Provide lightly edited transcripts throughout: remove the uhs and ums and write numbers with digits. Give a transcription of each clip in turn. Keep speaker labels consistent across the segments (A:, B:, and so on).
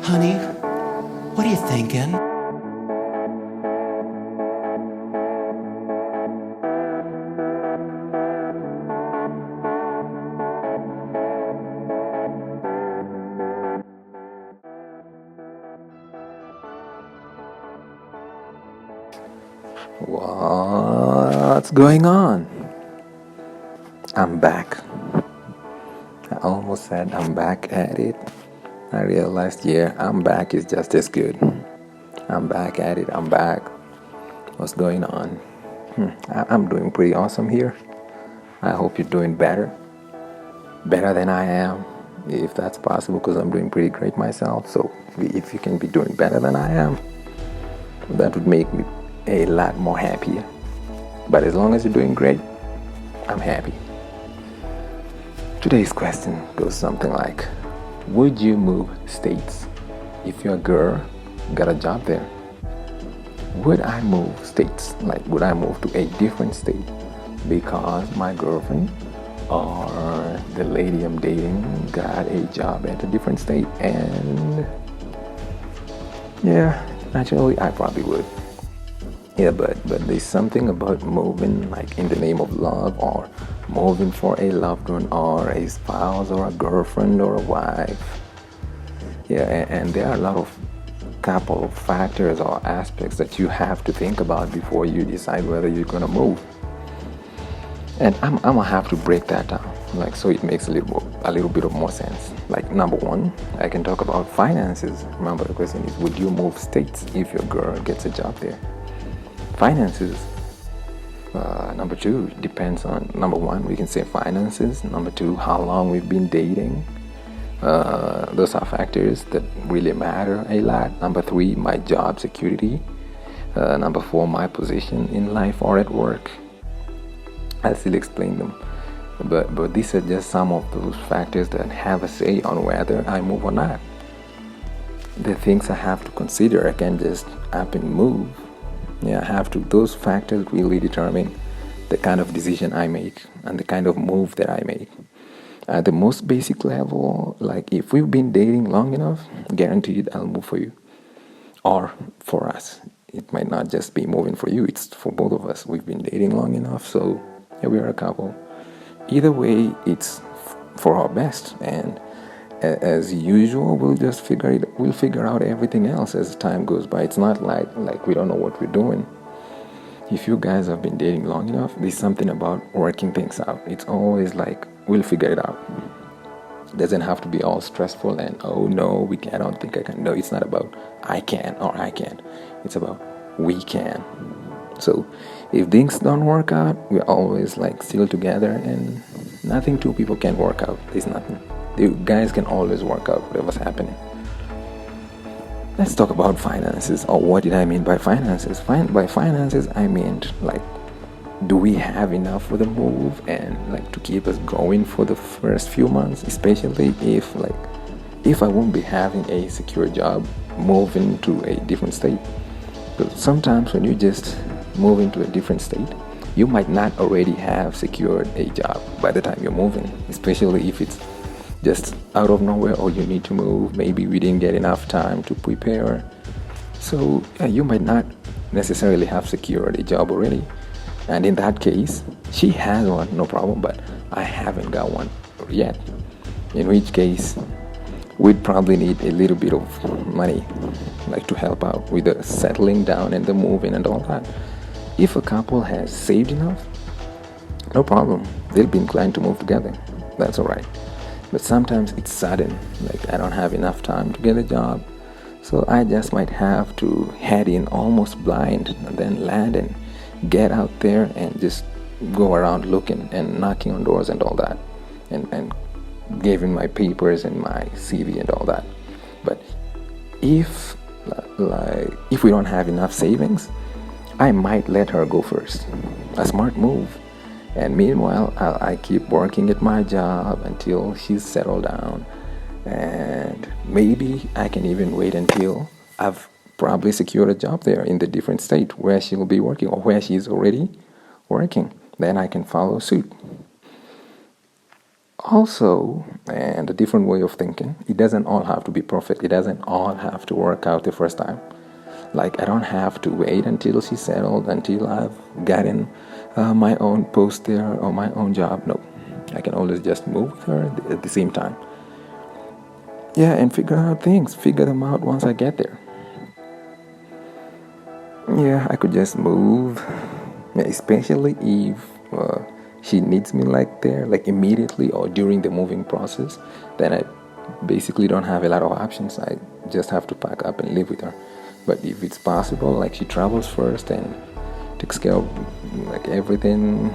A: Honey, what are you thinking?
B: What's going on? I'm back. I almost said I'm back at it. I realized, yeah, I'm back is just as good. I'm back at it. I'm back. What's going on? I'm doing pretty awesome here. I hope you're doing better. Better than I am, if that's possible, because I'm doing pretty great myself. So if you can be doing better than I am, that would make me a lot more happier. But as long as you're doing great, I'm happy. Today's question goes something like, would you move states if your girl got a job there? Would I move states? Like, would I move to a different state because my girlfriend or the lady I'm dating got a job at a different state? And yeah, naturally, I probably would. Yeah, but there's something about moving like in the name of love, or moving for a loved one or a spouse or a girlfriend or a wife. Yeah, and there are a lot of couple of factors or aspects that you have to think about before you decide whether you're gonna move. And I'm gonna have to break that down, like, so it makes a little bit of more sense. Like, number one, I can talk about finances. Remember, the question is, would you move states if your girl gets a job there? Finances. Number two depends on, number one, we can say finances. Number two, how long we've been dating. Those are factors that really matter a lot. Number three, my job security. Number four, my position in life or at work. I'll still explain them. But these are just some of those factors that have a say on whether I move or not. The things I have to consider, I can't just up and move. Yeah, I have to. Those factors really determine the kind of decision I make and the kind of move that I make. At the most basic level, like, if we've been dating long enough, guaranteed I'll move for you. Or for us. It might not just be moving for you, it's for both of us. We've been dating long enough, so yeah, we are a couple. Either way, it's for our best. And as usual, we'll figure out everything else as time goes by. It's not like we don't know what we're doing. If you guys have been dating long enough, there's something about working things out. It's always like, we'll figure it out. It doesn't have to be all stressful and, oh no, I don't think I can. No, it's not about I can or I can't. It's about we can. So if things don't work out, we're always like still together, and nothing two people can work out. There's nothing. The guys can always work out whatever's happening. Let's talk about finances. Or what did I mean by finances? By finances, I mean, like, do we have enough for the move and like to keep us going for the first few months, especially if I won't be having a secure job moving to a different state. Because sometimes when you just move into a different state, you might not already have secured a job by the time you're moving, especially if it's just out of nowhere, or you need to move. Maybe we didn't get enough time to prepare. So you might not necessarily have secured a job already. And in that case, she has one, no problem, but I haven't got one yet. In which case, we'd probably need a little bit of money, like, to help out with the settling down and the moving and all that. If a couple has saved enough, no problem. They'll be inclined to move together. That's all right. But sometimes it's sudden, like, I don't have enough time to get a job, so I just might have to head in almost blind and then land and get out there and just go around looking and knocking on doors and all that, and giving my papers and my CV and all that. But if we don't have enough savings, I might let her go first. A smart move. And meanwhile, I keep working at my job until she's settled down. And maybe I can even wait until I've probably secured a job there in the different state where she'll be working, or where she's already working. Then I can follow suit. Also, and a different way of thinking, it doesn't all have to be perfect. It doesn't all have to work out the first time. Like, I don't have to wait until she's settled, until I've gotten my own post there or my own job. No, I can always just move with her at the same time. Yeah, and figure them out once I get there. Yeah, I could just move, especially if she needs me like there, like immediately or during the moving process. Then I basically don't have a lot of options. I just have to pack up and live with her. But if it's possible, like she travels first and takes care of like everything.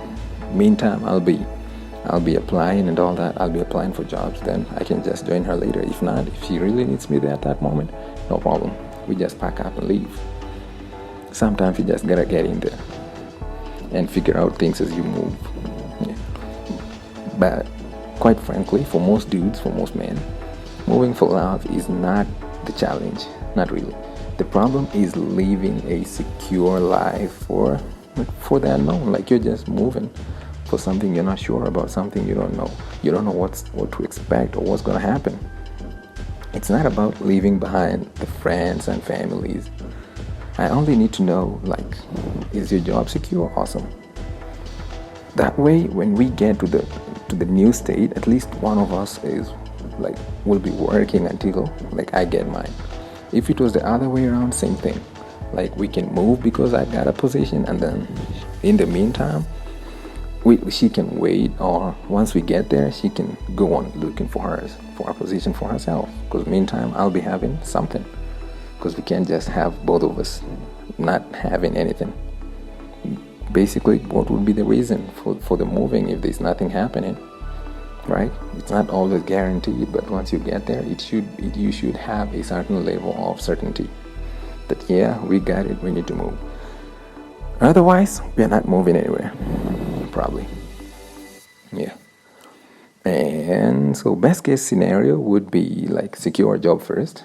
B: Meantime, I'll be applying and all that. I'll be applying for jobs. Then I can just join her later. If not, if she really needs me there at that moment, no problem. We just pack up and leave. Sometimes you just gotta get in there and figure out things as you move. Yeah. But quite frankly, for most dudes, for most men, moving for love is not the challenge. Not really. The problem is living a secure life for the unknown. Like, you're just moving for something you're not sure about, something you don't know. You don't know what to expect or what's gonna happen. It's not about leaving behind the friends and families. I only need to know, like, is your job secure? Awesome. That way, when we get to the new state, at least one of us is like will be working until like I get mine. If it was the other way around, same thing. Like, we can move because I got a position, and then in the meantime, she can wait, or once we get there, she can go on looking for a position for herself. Because meantime, I'll be having something. Because we can't just have both of us not having anything. Basically, what would be the reason for the moving if there's nothing happening, right? It's not always guaranteed, but once you get there, you should have a certain level of certainty that, yeah, we got it, we need to move. Otherwise, we're not moving anywhere, probably. Yeah. And so best case scenario would be like secure a job first.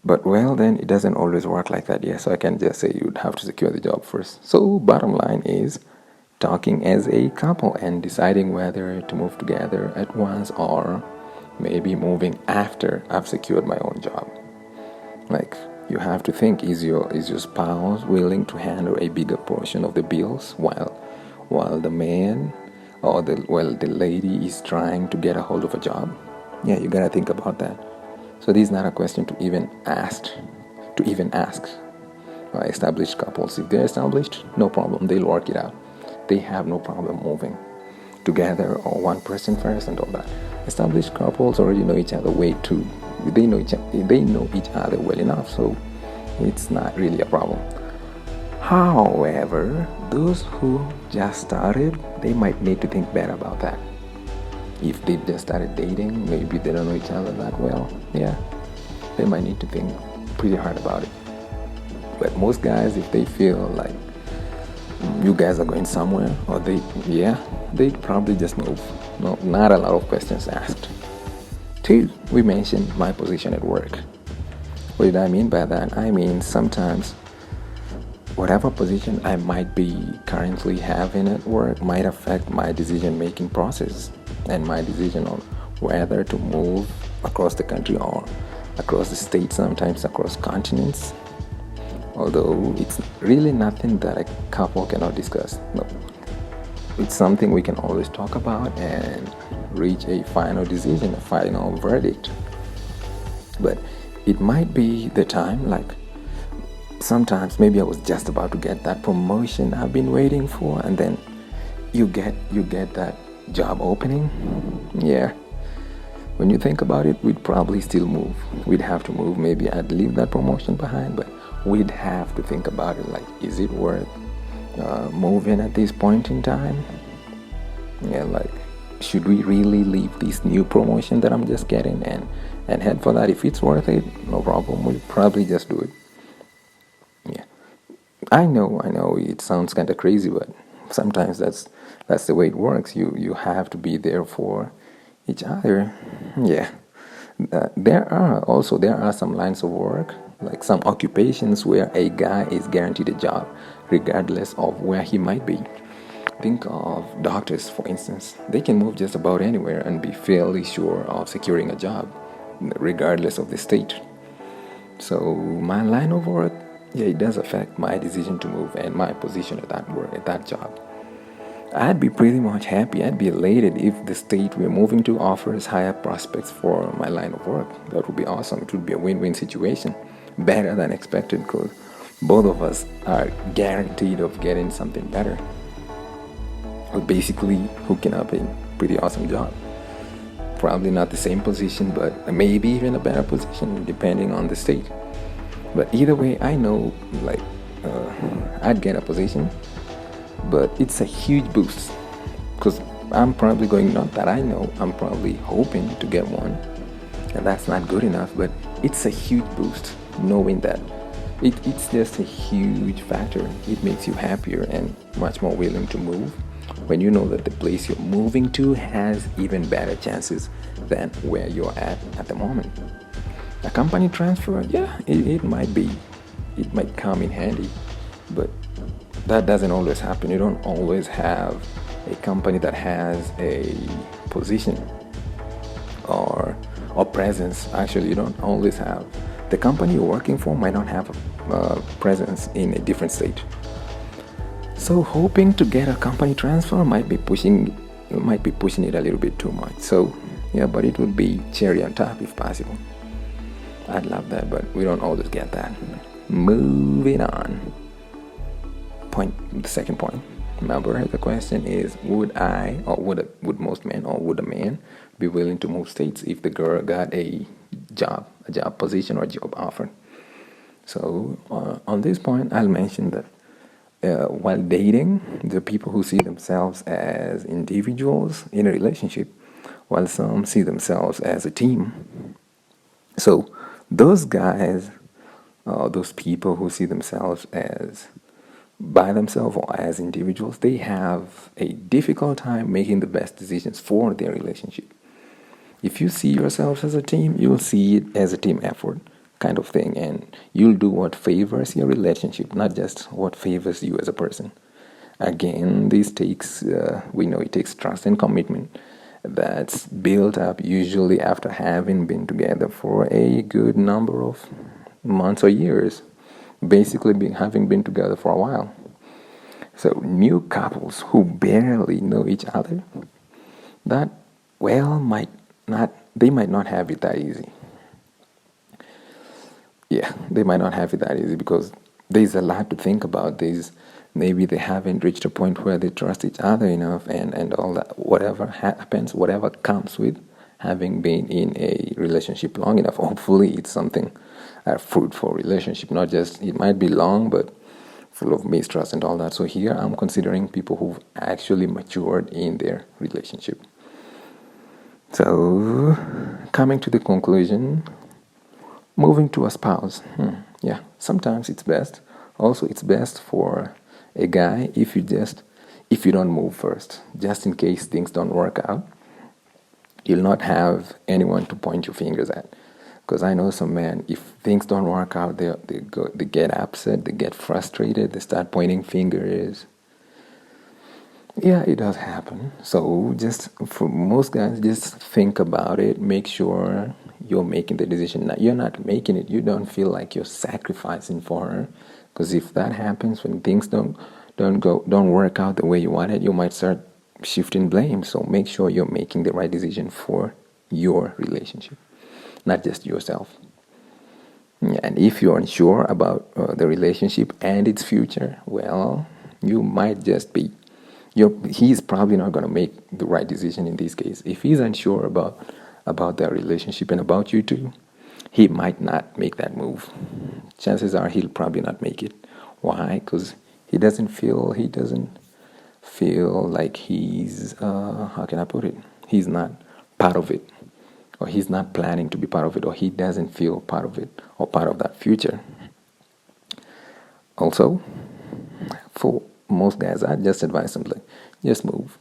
B: But well, then it doesn't always work like that. Yeah, so I can just say you'd have to secure the job first. So bottom line is talking as a couple and deciding whether to move together at once or maybe moving after I've secured my own job. Like, you have to think, is your spouse willing to handle a bigger portion of the bills while the man or the lady is trying to get a hold of a job? Yeah, you gotta think about that. So this is not a question to even ask. Established couples, if they're established, no problem, they'll work it out. They have no problem moving together or one person first and all that. Established couples already know each other way too. They know each other well enough, so it's not really a problem. However, those who just started, they might need to think better about that. If they just started dating, maybe they don't know each other that well. Yeah, they might need to think pretty hard about it. But most guys, if they feel like you guys are going somewhere, or they probably just move. No, not a lot of questions asked. 2, we mentioned my position at work. What did I mean by that? I mean, sometimes whatever position I might be currently having at work might affect my decision-making process and my decision on whether to move across the country or across the state, sometimes across continents. Although it's really nothing that a couple cannot discuss. No, it's something we can always talk about and reach a final decision, a final verdict. But it might be the time, like sometimes maybe I was just about to get that promotion I've been waiting for, and then you get that job opening. Yeah, when you think about it, we'd probably still move. We'd have to move. Maybe I'd leave that promotion behind, but we'd have to think about it, like, is it worth moving at this point in time? Yeah, like, should we really leave this new promotion that I'm just getting and head for that? If it's worth it, no problem, we'll probably just do it. Yeah, I know it sounds kind of crazy, but sometimes that's the way it works. You have to be there for each other. Yeah. There are some lines of work, like some occupations, where a guy is guaranteed a job regardless of where he might be. Think of doctors, for instance. They can move just about anywhere and be fairly sure of securing a job, regardless of the state. So my line of work, yeah, it does affect my decision to move and my position at that work, at that job. I'd be pretty much happy, I'd be elated if the state we're moving to offers higher prospects for my line of work. That would be awesome. It would be a win-win situation, better than expected, because both of us are guaranteed of getting something better. We're basically hooking up a pretty awesome job. Probably not the same position, but maybe even a better position depending on the state. But either way, I know I'd get a position, but it's a huge boost because I'm probably going, not that I know, I'm probably hoping to get one, and that's not good enough, but it's a huge boost knowing that it's just a huge factor. It makes you happier and much more willing to move when you know that the place you're moving to has even better chances than where you're at the moment. A company transfer, yeah, it might come in handy, but that doesn't always happen. You don't always have a company that has a position or presence. Actually, you don't always have. The company you're working for might not have a presence in a different state. So hoping to get a company transfer might be pushing it a little bit too much. So yeah, but it would be cherry on top if possible. I'd love that, but we don't always get that. Moving on. The second point. Remember, the question is, would most men, or would a man be willing to move states if the girl got a job position or job offer? So on this point, I'll mention that while dating, the people who see themselves as individuals in a relationship, while some see themselves as a team. So those guys, those people who see themselves as by themselves or as individuals, they have a difficult time making the best decisions for their relationship. If you see yourselves as a team, you'll see it as a team effort kind of thing, and you'll do what favors your relationship, not just what favors you as a person. Again, we know it takes trust and commitment that's built up usually after having been together for a good number of months or years, basically having been together for a while. So new couples who barely know each other, might not have it that easy. Yeah, they might not have it that easy because there's a lot to think about. Maybe they haven't reached a point where they trust each other enough, and all that, whatever happens, whatever comes with having been in a relationship long enough. Hopefully it's something, a fruitful relationship, not just, it might be long, but full of mistrust and all that. So here I'm considering people who've actually matured in their relationship. So coming to the conclusion, moving to a spouse. Yeah, sometimes it's best. Also, it's best for a guy if you don't move first, just in case things don't work out. You'll not have anyone to point your fingers at. Because I know some men, if things don't work out, they get upset, they get frustrated, they start pointing fingers. Yeah, it does happen. So just for most guys, just think about it. Make sure you're making the decision. You're not making it. You don't feel like you're sacrificing for her. Because if that happens, when things don't work out the way you want it, you might start shifting blame. So make sure you're making the right decision for your relationship, not just yourself. And if you're unsure about the relationship and its future, well, you might just be. He's probably not going to make the right decision in this case. If he's unsure about their relationship and about you too, he might not make that move. Chances are he'll probably not make it. Why? Because he doesn't feel like he's, how can I put it? He's not part of it. Or he's not planning to be part of it. Or he doesn't feel part of it or part of that future. Also, for most guys, I just advise them, just move.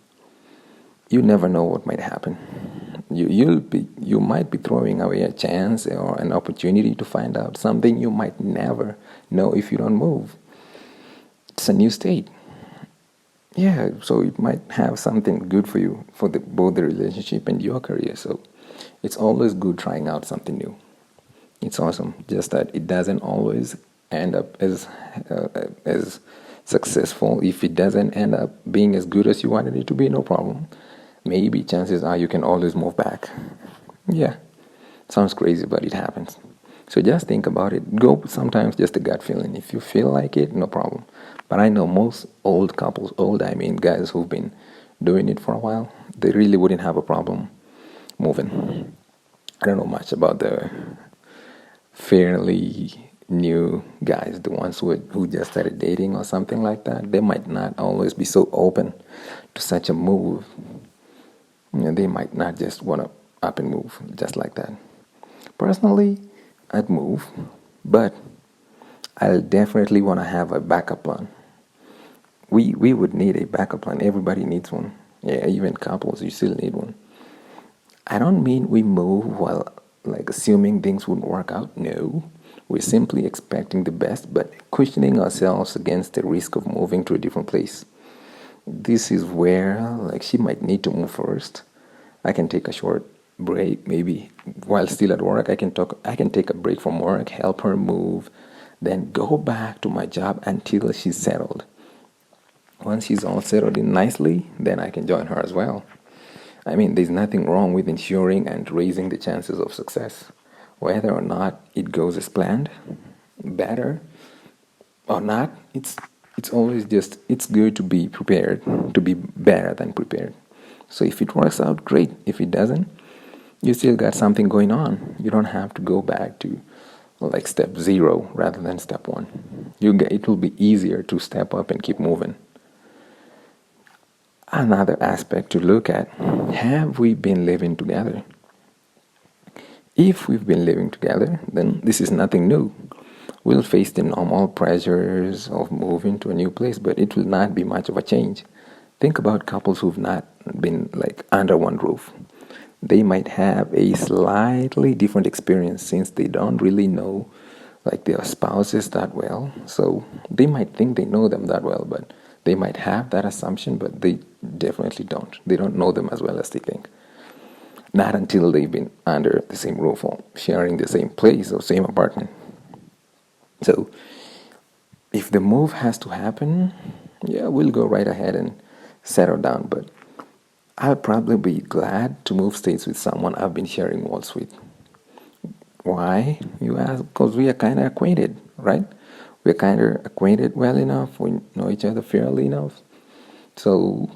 B: You never know what might happen. You might be throwing away a chance or an opportunity to find out something you might never know if you don't move. It's a new state. yeah, so it might have something good for you for both the relationship and your career. So it's always good trying out something new. It's awesome. Just that it doesn't always end up as successful. If it doesn't end up being as good as you wanted it to be, no problem. Maybe chances are you can always move back. Yeah, sounds crazy, but it happens. So just think about it. Go sometimes just a gut feeling. If you feel like it, no problem. But I know most old couples, old I mean guys who've been doing it for a while, they really wouldn't have a problem moving. I don't know much about the fairly new guys, the ones who just started dating or something like that. They might not always be so open to such a move. They might not just want to up and move just like that. Personally, I'd move, but I'll definitely want to have a backup plan. We would need a backup plan. Everybody needs one. Yeah, even couples, you still need one. I don't mean we move while like assuming things wouldn't work out. No. We're simply expecting the best but questioning ourselves against the risk of moving to a different place. This is where like she might need to move first. I can take a short break maybe while still at work. I can take a break from work, help her move, then go back to my job until she's settled. Once she's all settled in nicely, then I can join her as well. I mean, there's nothing wrong with ensuring and raising the chances of success. Whether or not it goes as planned, better or not, it's always just it's good to be prepared, to be better than prepared. So if it works out, great. If it doesn't, you still got something going on. You don't have to go back to like step zero rather than step one. It will be easier to step up and keep moving. Another aspect to look at, have we been living together? If we've been living together, then this is nothing new. We'll face the normal pressures of moving to a new place, but it will not be much of a change. Think about couples who've not been like under one roof. They might have a slightly different experience since they don't really know like their spouses that well. So they might think they know them that well, but they might have that assumption, but they definitely don't. They don't know them as well as they think. Not until they've been under the same roof or sharing the same place or same apartment. So if the move has to happen, yeah, we'll go right ahead and settle down. But I'll probably be glad to move states with someone I've been sharing walls with. Why, you ask? Because we are kind of acquainted, right? We're kind of acquainted well enough. We know each other fairly enough. So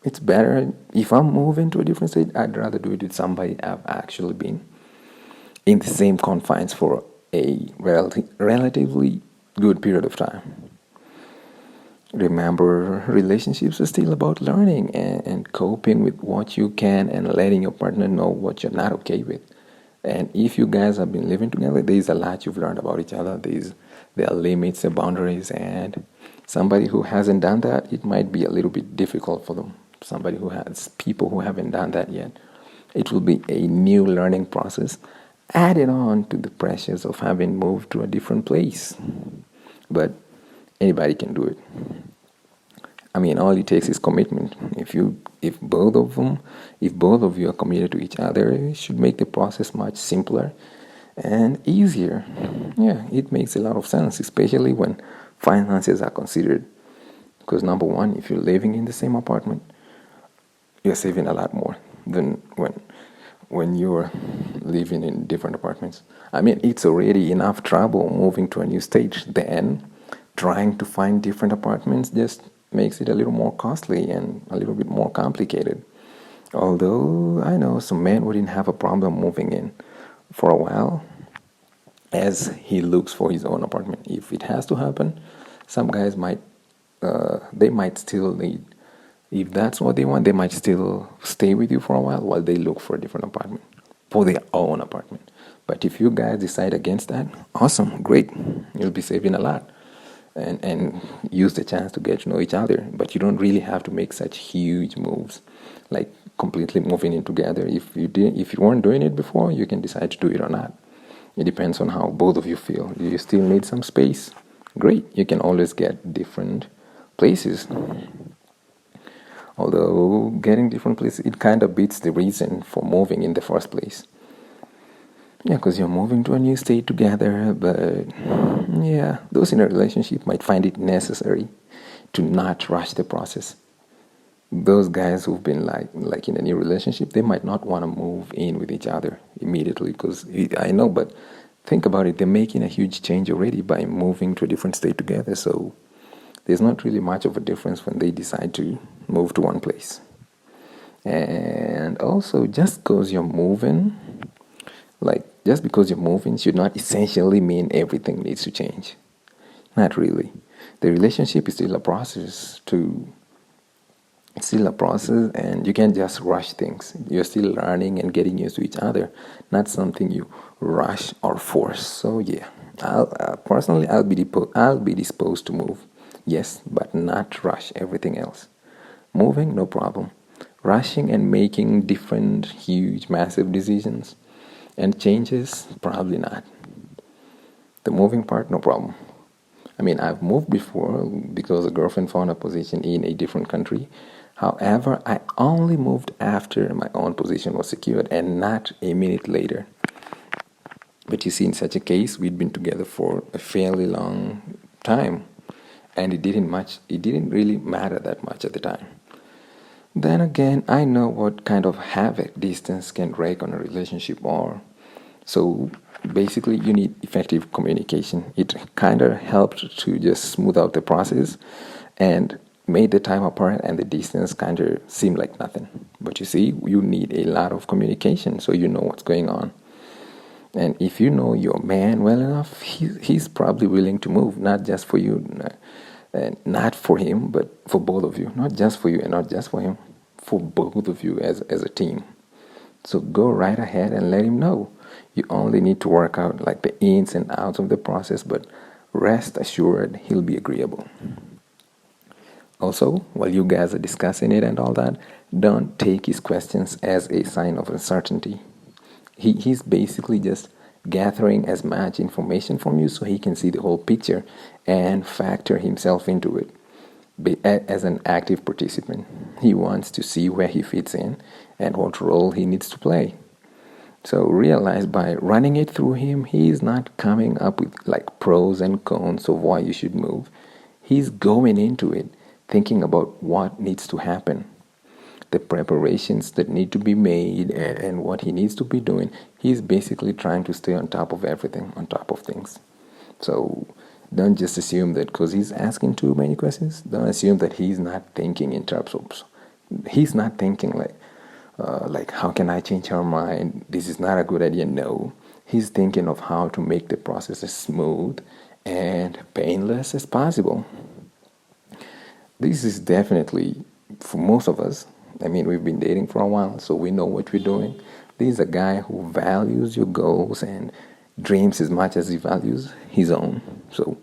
B: it's better if I'm moving to a different state, I'd rather do it with somebody I've actually been in the same confines for a relatively good period of time. Remember, relationships are still about learning and coping with what you can and letting your partner know what you're not okay with. And if you guys have been living together, there's a lot you've learned about each other. There are limits and boundaries, and somebody who hasn't done that, it might be a little bit difficult for them. Somebody who has people who haven't done that yet, it will be a new learning process added on to the pressures of having moved to a different place. But anybody can do it. I mean, all it takes is commitment. If both of you are committed to each other, it should make the process much simpler and easier. Yeah, it makes a lot of sense, especially when finances are considered. Because number one, if you're living in the same apartment, you're saving a lot more than when you're living in different apartments. I mean, it's already enough trouble moving to a new state. Then trying to find different apartments just makes it a little more costly and a little bit more complicated. Although I know some men wouldn't have a problem moving in for a while as he looks for his own apartment. If it has to happen, some guys they might still need, if that's what they want, they might still stay with you for a while they look for a different apartment, for their own apartment. But if you guys decide against that, awesome, great. You'll be saving a lot and use the chance to get to know each other. But you don't really have to make such huge moves, like completely moving in together. If you weren't doing it before, you can decide to do it or not. It depends on how both of you feel. Do you still need some space? Great, you can always get different places. Although getting different places, it kind of beats the reason for moving in the first place. Yeah, because you're moving to a new state together, but yeah, those in a relationship might find it necessary to not rush the process. Those guys who've been like in a new relationship, they might not want to move in with each other immediately because I know, but think about it, they're making a huge change already by moving to a different state together. So there's not really much of a difference when they decide to move to one place. And also, just because you're moving should not essentially mean everything needs to change. Not really. The relationship is still a process it's still a process, and you can't just rush things. You're still learning and getting used to each other, not something you rush or force. So yeah, personally, I'll be disposed to move, yes, but not rush everything else. Moving, no problem. Rushing and making different, huge, massive decisions and changes, probably not. The moving part, no problem. I mean, I've moved before because a girlfriend found a position in a different country. However, I only moved after my own position was secured and not a minute later. But you see, in such a case, we'd been together for a fairly long time, and it didn't really matter that much at the time. Then again, I know what kind of havoc distance can wreak on a relationship or so basically you need effective communication. It kind of helped to just smooth out the process and made the time apart and the distance kind of seem like nothing. But you see, you need a lot of communication so you know what's going on. And if you know your man well enough, he's probably willing to move, not just for you, not for him, but for both of you. Not just for you and not just for him, for both of you as a team. So go right ahead and let him know. You only need to work out like the ins and outs of the process, but rest assured he'll be agreeable. Also, while you guys are discussing it and all that, don't take his questions as a sign of uncertainty. He's basically just gathering as much information from you so he can see the whole picture and factor himself into it as an active participant. He wants to see where he fits in and what role he needs to play. So realize by running it through him, he's not coming up with like pros and cons of why you should move. He's going into it thinking about what needs to happen, the preparations that need to be made, and what he needs to be doing. He's basically trying to stay on top of everything, on top of things. So don't just assume that because he's asking too many questions, don't assume that he's not thinking in terms of, he's not thinking like how can I change her mind? This is not a good idea. No, he's thinking of how to make the process as smooth and painless as possible. This is definitely, for most of us, I mean, we've been dating for a while, so we know what we're doing. This is a guy who values your goals and dreams as much as he values his own. So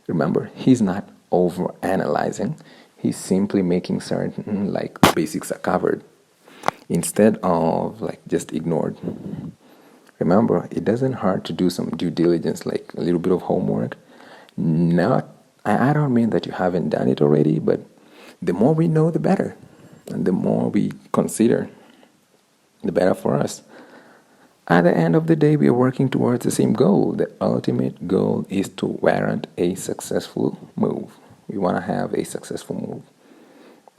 B: remember, he's not over analyzing. He's simply making certain like the basics are covered instead of like just ignored. Remember, it doesn't hurt to do some due diligence, like a little bit of homework. I don't mean that you haven't done it already, but the more we know, the better. And the more we consider, the better for us. At the end of the day, we are working towards the same goal. The ultimate goal is to warrant a successful move. We want to have a successful move.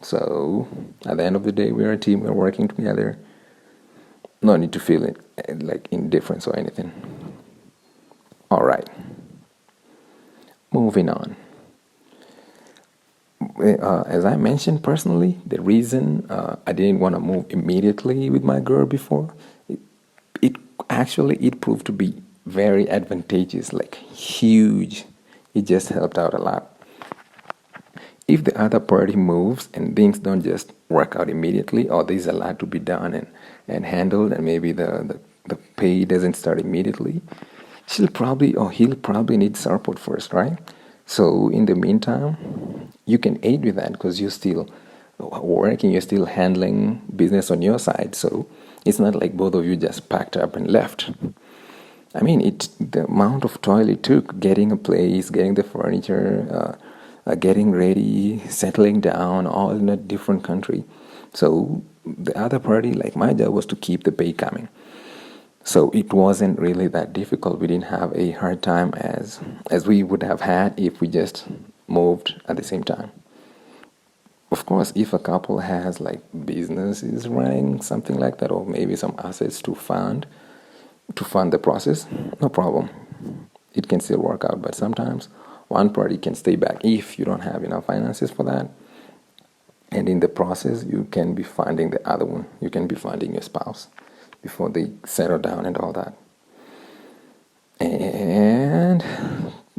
B: So, at the end of the day, we're a team, we're working together. No need to feel it like indifference or anything. All right. Moving on. As I mentioned personally, the reason I didn't want to move immediately with my girl before, it proved to be very advantageous, like huge. It just helped out a lot. If the other party moves and things don't just work out immediately, or there's a lot to be done and handled, and maybe the pay doesn't start immediately, he'll probably need support first, right? So in the meantime, you can aid with that because you're still working, you're still handling business on your side. So it's not like both of you just packed up and left. I mean, the amount of toil it took getting a place, getting the furniture, getting ready, settling down, all in a different country. So the other party, like my job, was to keep the pay coming. So it wasn't really that difficult. We didn't have a hard time as we would have had if we just moved at the same time. Of course, if a couple has like businesses running, something like that, or maybe some assets to fund the process, no problem. It can still work out. But sometimes one party can stay back if you don't have enough finances for that. And in the process, you can be funding the other one. You can be funding your spouse before they settle down and all that. And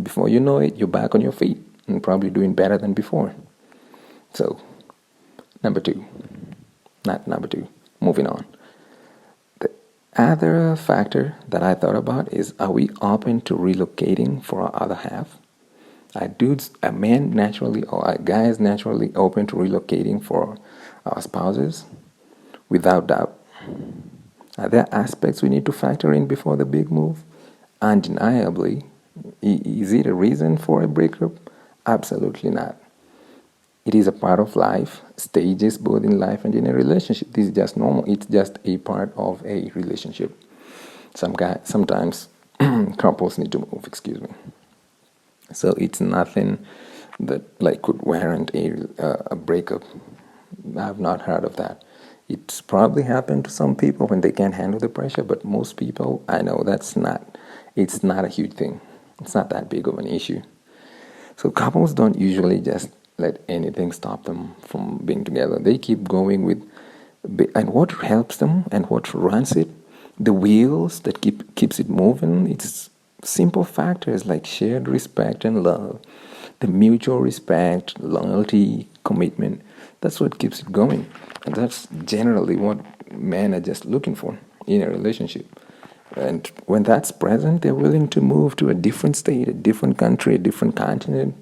B: before you know it, you're back on your feet and probably doing better than before. So, moving on. The other factor that I thought about is, are we open to relocating for our other half? A man naturally, or a guy is naturally open to relocating for our spouses? Without doubt. Are there aspects we need to factor in before the big move? Undeniably. Is it a reason for a breakup? Absolutely not. It is a part of life, stages both in life and in a relationship. This is just normal. It's just a part of a relationship. Sometimes couples need to move, excuse me. So it's nothing that like could warrant a breakup. I've not heard of that. It's probably happened to some people when they can't handle the pressure, but most people, I know it's not a huge thing. It's not that big of an issue. So couples don't usually just let anything stop them from being together. They keep going and what helps them and what runs it, the wheels that keeps it moving, it's simple factors like shared respect and love, the mutual respect, loyalty, commitment. That's what keeps it going. And that's generally what men are just looking for in a relationship. And when that's present, they're willing to move to a different state, a different country, a different continent.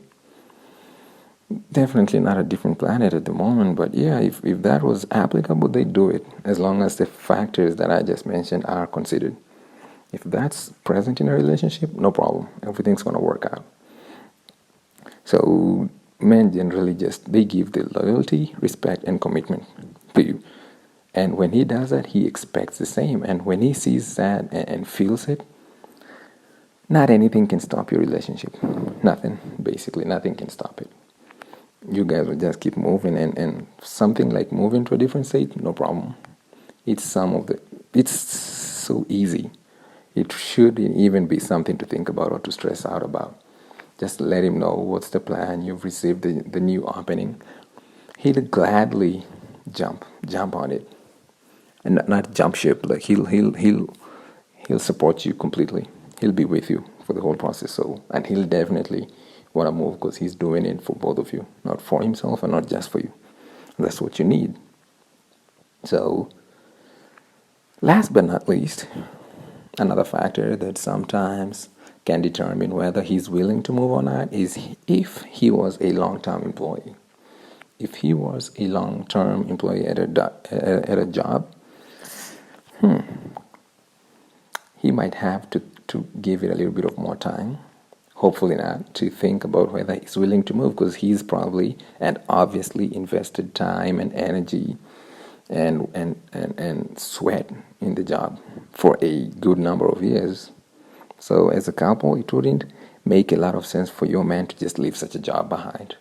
B: Definitely not a different planet at the moment, but yeah, if that was applicable, they do it, as long as the factors that I just mentioned are considered. If that's present in a relationship, no problem. Everything's going to work out. So men generally they give the loyalty, respect, and commitment to you. And when he does that, he expects the same. And when he sees that and feels it, not anything can stop your relationship. Nothing, basically, nothing can stop it. You guys will just keep moving, and something like moving to a different state, no problem. It's so easy. It shouldn't even be something to think about or to stress out about. Just let him know what's the plan. You've received the new opening. He'll gladly jump on it, and not jump ship. Like he'll support you completely. He'll be with you for the whole process. So, and he'll definitely want to move because he's doing it for both of you, not for himself and not just for you. That's what you need. So, last but not least, another factor that sometimes can determine whether he's willing to move or not is if he was a long-term employee. If he was a long-term employee at a job, he might have to give it a little bit of more time, hopefully not, to think about whether he's willing to move, because he's probably and obviously invested time and energy and sweat in the job for a good number of years. So as a couple, it wouldn't make a lot of sense for your man to just leave such a job behind.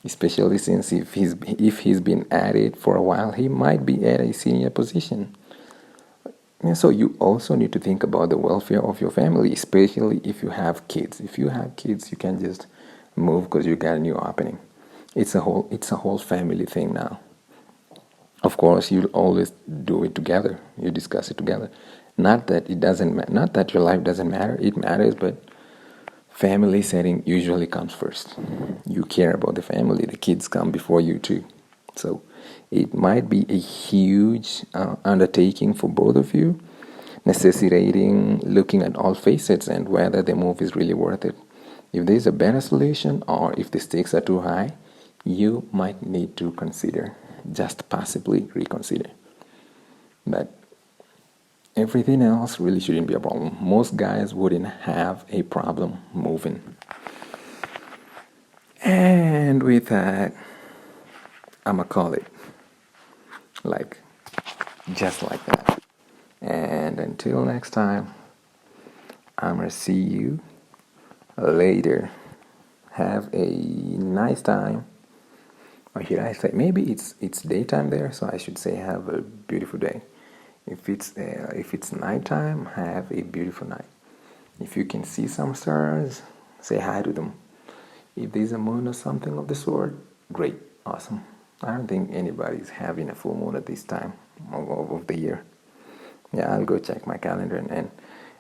B: Especially since if he's been at it for a while, he might be at a senior position. And so you also need to think about the welfare of your family, especially if you have kids. If you have kids, you can just move because you got a new opening. It's a whole family thing now. Of course, you'll always do it together. You discuss it together. Not that it doesn't not that your life doesn't matter. It matters, but family setting usually comes first. You care about the family. The kids come before you too. So it might be a huge undertaking for both of you, necessitating looking at all facets and whether the move is really worth it. If there's a better solution or if the stakes are too high, you might need to consider, just possibly reconsider. But everything else really shouldn't be a problem. Most guys wouldn't have a problem moving. And with that, I'ma call it like just like that. And until next time, I'm gonna see you later. Have a nice time. Or should I say, maybe it's daytime there, so I should say have a beautiful day. If it's nighttime, have a beautiful night. If you can see some stars, say hi to them. If there's a moon or something of the sort, great, awesome. I don't think anybody's having a full moon at this time of the year. Yeah, I'll go check my calendar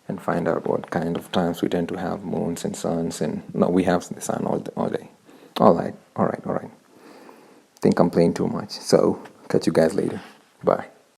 B: and find out what kind of times we tend to have moons and suns. And no, we have the sun all day. All right. Think I'm playing too much. So catch you guys later. Bye.